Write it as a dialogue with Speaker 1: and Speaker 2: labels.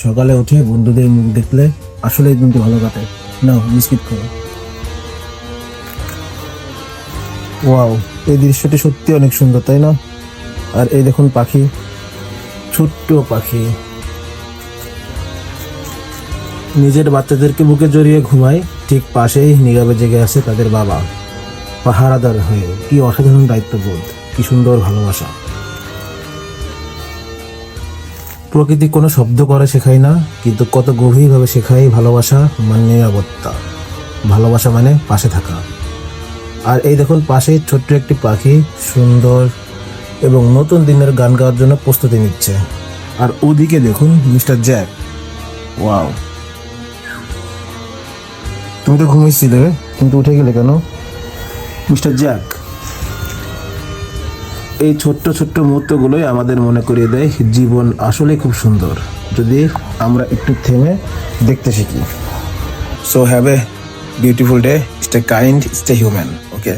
Speaker 1: সকালে উঠে বন্ধুদের মুখ দেখলে আসলেই কিন্তু ভালো কাটে। নাও বিস্কিট খাও। ওয়াও, এই দৃশ্যটি সত্যি অনেক সুন্দর, তাই না? আর এই দেখুন পাখি, ছোট্ট পাখি নিজের বাচ্চাদেরকে বুকে জড়িয়ে ঘুমায়, ঠিক পাশেই নীরবে জেগে আছে তাদের বাবা পাহারাদার হয়ে। কি অসাধারণ দায়িত্ববোধ, কি সুন্দর ভালোবাসা। প্রকৃতি কোনো শব্দ করে শেখায় না, কিন্তু কত গভীরভাবে শেখায় ভালোবাসা মানে নিরাপত্তা, ভালোবাসা মানে পাশে থাকা। আর এই দেখুন পাশেই ছোট্ট একটি পাখি সুন্দর এবং নতুন দিনের গান গাওয়ার জন্য প্রস্তুতি নিচ্ছে। আর ওদিকে দেখুন মিস্টার জ্যাক। ওয়াও, তুমি তো ঘুমিয়েছিলে কিন্তু উঠে গেলে কেন মিস্টার জ্যাক? এই ছোট্ট ছোট্ট মুহূর্তগুলোই আমাদের মনে করিয়ে দেয় জীবন আসলে খুব সুন্দর, যদি আমরা একটু থেমে দেখতে শিখি। So have a beautiful day, stay kind, stay human. Okay.